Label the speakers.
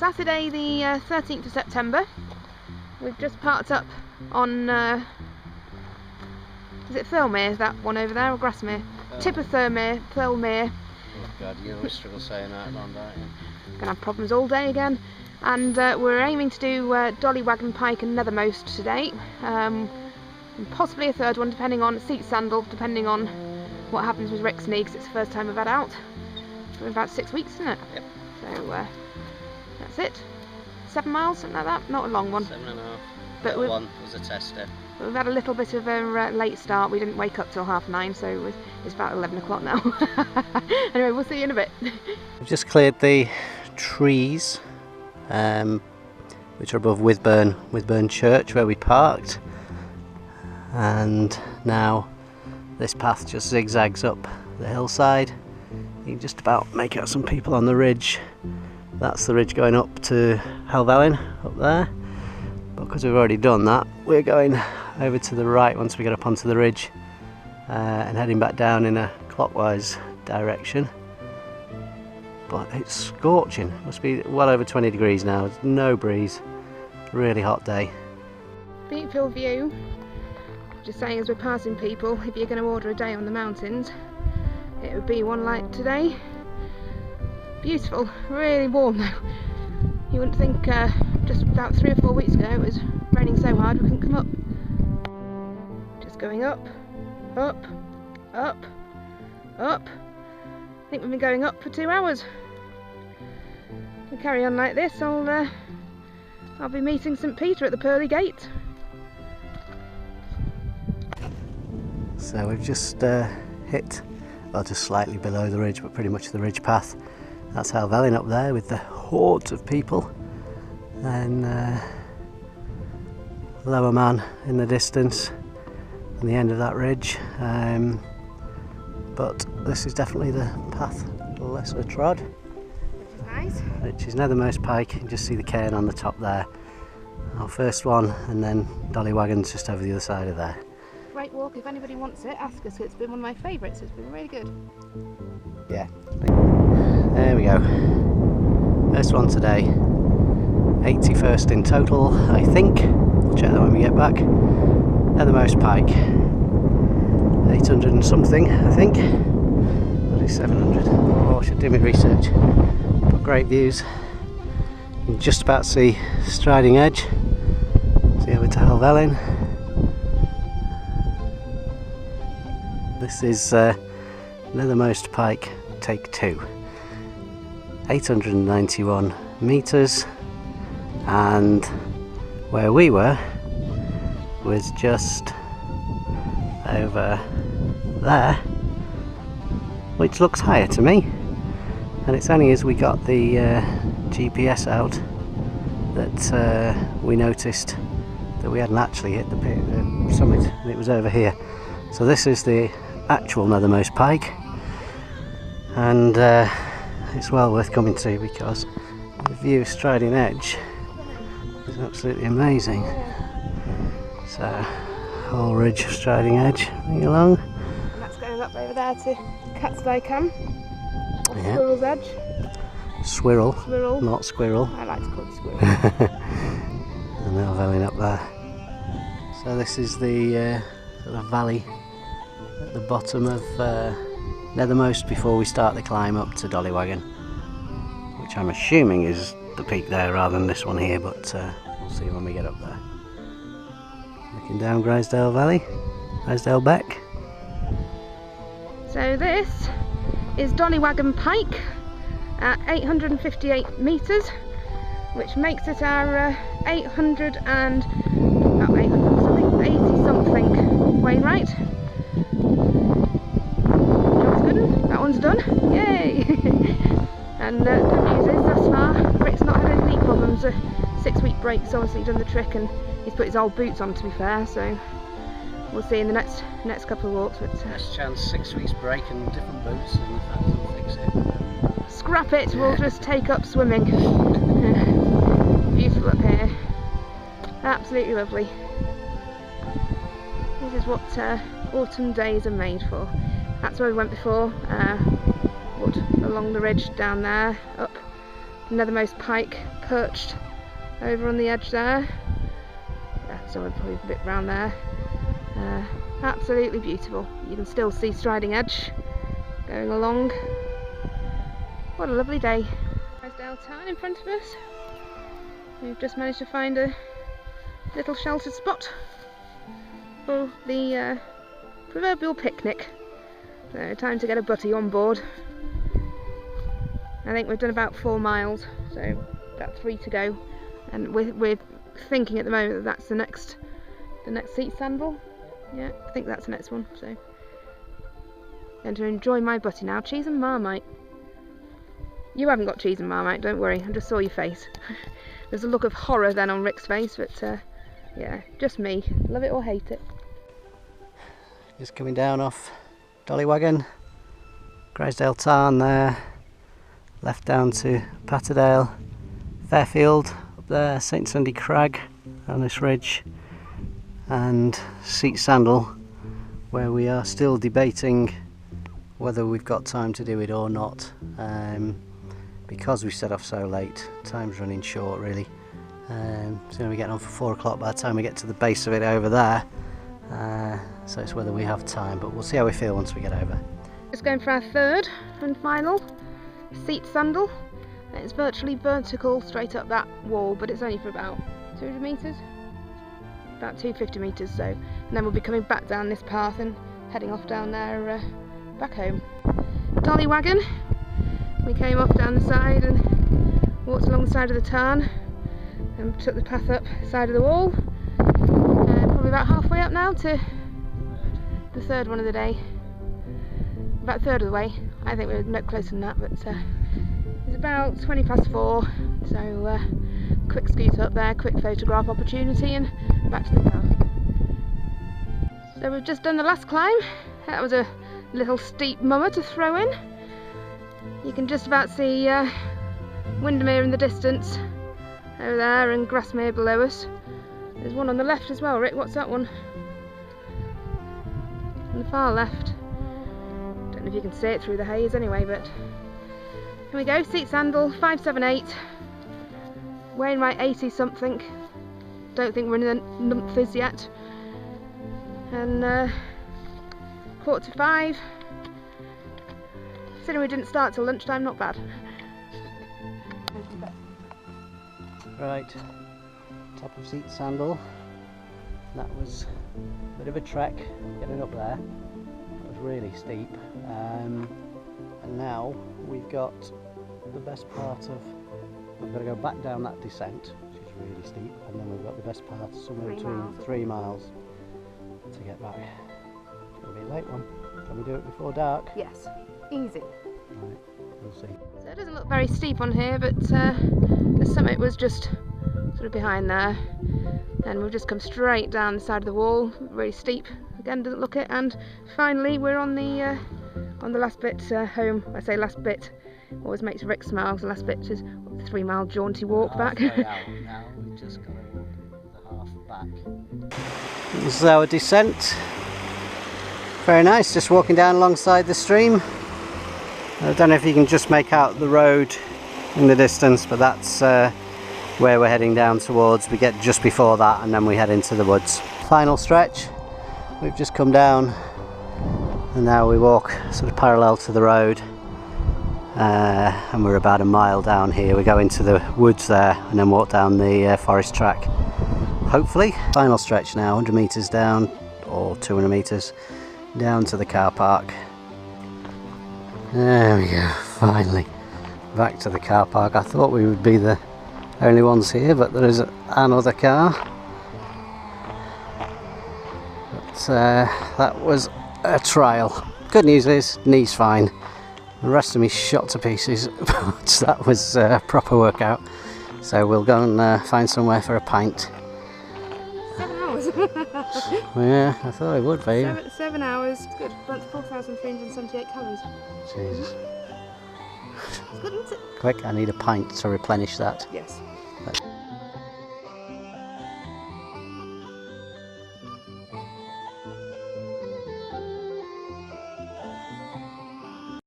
Speaker 1: Saturday the 13th of September. We've just parked up on, is it Thirlmere, that one over there, or Grasmere? Tip of Thirlmere.
Speaker 2: Oh god, you always struggle saying that, don't you?
Speaker 1: Gonna have problems all day again. And we're aiming to do Dollywagon Pike and Nethermost today. And possibly a third one, depending on Sandal, depending on what happens with Rick's knee, because it's the first time we've had out. For about 6 weeks, isn't it?
Speaker 2: Yep.
Speaker 1: So that's it. 7 miles, something like that. Not a long one.
Speaker 2: 7.5.
Speaker 1: But
Speaker 2: one was a tester.
Speaker 1: We've had a little bit of a late start. We didn't wake up till 9:30, so it's about 11 o'clock now. Anyway, we'll see you in a bit.
Speaker 2: We've just cleared the trees, which are above Withburn Church, where we parked, and now this path just zigzags up the hillside. You can just about make out some people on the ridge. That's the ridge going up to Helvellyn up there. But because we've already done that, we're going over to the right once we get up onto the ridge and heading back down in a clockwise direction. But it's scorching. It must be well over 20 degrees now. There's no breeze. Really hot day.
Speaker 1: Beautiful view. Just saying, as we're passing people, if you're going to order a day on the mountains, it would be one like today. Beautiful, really warm though. You wouldn't think just about 3 or 4 weeks ago it was raining so hard we couldn't come up. Just going up, up, up, up. I think we've been going up for 2 hours. If we carry on like this, I'll be meeting St Peter at the Pearly Gate.
Speaker 2: So we've just hit, well, just slightly below the ridge, but pretty much the ridge path. That's Helvellyn up there with the hordes of people, and Lower Man in the distance on the end of that ridge. But this is definitely the path lesser trod.
Speaker 1: Which is nice.
Speaker 2: Which is Nethermost Pike. You can just see the cairn on the top there. Our first one, and then Dollywagon's just over the other side of there.
Speaker 1: Great walk. If anybody wants it, ask us. It's been one of my favourites. It's been really good.
Speaker 2: Yeah. There we go. First one today. 81st in total, I think. We'll check that when we get back. Nethermost Pike. 800 and something, I think. What is 700? Oh, I should do my research. But great views. You can just about see Striding Edge. See over to Helvellyn. This is Nethermost Pike, take 2. 891 metres, and where we were was just over there, which looks higher to me, and it's only as we got the GPS out that we noticed that we hadn't actually hit the summit, and it was over here. So this is the actual Nethermost Pike, and it's well worth coming to, because the view of Striding Edge is absolutely amazing. So, whole ridge of Striding Edge, bring along.
Speaker 1: And that's going up over there to Cat's Eye Cam, or
Speaker 2: Yeah.
Speaker 1: Squirrel's Edge.
Speaker 2: Swirl,
Speaker 1: Squirrel.
Speaker 2: not squirrel.
Speaker 1: I like to call it squirrel.
Speaker 2: And they're valleying up there. So this is the sort of valley at the bottom of Nethermost before we start the climb up to Dollywagon, which I'm assuming is the peak there rather than this one here, but we'll see when we get up there. Looking down Grisdale Valley, Grisdale Beck.
Speaker 1: So this is Dollywagon Pike at 858 metres, which makes it our 800 and about 800 something, 80 something Wainwright. That one's done, yay! And good news is, thus far, Rick's not had any knee problems. A 6-week break's obviously done the trick, and he's put his old boots on, to be fair, so we'll see in the next couple of walks. But,
Speaker 2: Best chance 6 weeks break and different boots, and the fact will fix it.
Speaker 1: Scrap it, we'll just take up swimming. Beautiful up here, absolutely lovely. This is what autumn days are made for. That's where we went before, along the ridge down there, up Nethermost Pike perched over on the edge there. Yeah, so we'll probably a bit round there. Absolutely beautiful. You can still see Striding Edge going along. What a lovely day. Drysdale town in front of us. We've just managed to find a little sheltered spot for the proverbial picnic. So time to get a butty on board. I think we've done about 4 miles, so about 3 to go, and we're thinking at the moment that that's the next seat, Sandal. Yeah, I think that's the next one. So going to enjoy my butty now. Cheese and Marmite. You haven't got cheese and Marmite, don't worry. I just saw your face. There's a look of horror then on Rick's face, but yeah, just me. Love it or hate it.
Speaker 2: Just coming down off Dollywagon, Drysdale Tarn there, left down to Patterdale, Fairfield up there, St Sunday Crag on this ridge, and Seat Sandal, where we are still debating whether we've got time to do it or not, because we set off so late. Time's running short really. It's going to be getting on for 4 o'clock by the time we get to the base of it over there, so it's whether we have time, but we'll see how we feel once we get over.
Speaker 1: Just going for our third and final Seat Sandal. It's virtually vertical straight up that wall, but it's only for about 200 metres, about 250 metres, so, and then we'll be coming back down this path and heading off down there back home. Dollywagon, we came off down the side and walked along the side of the tarn and took the path up the side of the wall. Probably about halfway up now to the third one of the day. About a third of the way. I think we're no closer than that, but it's about 20 past 4, so quick scoot up there, quick photograph opportunity, and back to the car. So we've just done the last climb. That was a little steep mummer to throw in. You can just about see Windermere in the distance over there and Grasmere below us. There's one on the left as well, Rick. What's that one? On the far left. Don't know if you can see it through the haze anyway, but here we go. Seat Sandal 578. Wainwright 80 something. Don't think we're in the numphies yet. And 4:45. Considering we didn't start till lunchtime, not bad.
Speaker 2: Right, top of Seat Sandal. That was a bit of a trek getting up there. It was really steep, and now we've got the best part of, we've got to go back down that descent, which is really steep, and then we've got the best part somewhere between 3 miles to get back. It's going to be a late one. Can we do it before dark?
Speaker 1: Yes, easy.
Speaker 2: Right, we'll see.
Speaker 1: So it doesn't look very steep on here, but the summit was just sort of behind there, and we've just come straight down the side of the wall, really steep. Again, doesn't look it, and finally we're on the last bit home. I say last bit, always makes Rick smile. The last bit is a 3 mile jaunty walk back.
Speaker 2: Halfway out now, we've just got to walk the half back. This is our descent. Very nice, just walking down alongside the stream. I don't know if you can just make out the road in the distance, but that's where we're heading down towards. We get just before that and then we head into the woods. Final stretch. We've just come down and now we walk sort of parallel to the road, and we're about a mile down here. We go into the woods there and then walk down the forest track, hopefully. Final stretch now, 100 metres down, or 200 metres down to the car park. There we go, finally back to the car park. I thought we would be the only ones here, but there is another car. But that was a trial. Good news is, knee's fine. The rest of me shot to pieces, but that was a proper workout. So we'll go and find somewhere for a pint.
Speaker 1: 7 hours.
Speaker 2: Yeah, I thought it would be.
Speaker 1: 7 hours. Good. Burnt 4,378 calories.
Speaker 2: Jesus.
Speaker 1: It's good, isn't it?
Speaker 2: Quick, I need a pint to replenish that.
Speaker 1: Yes.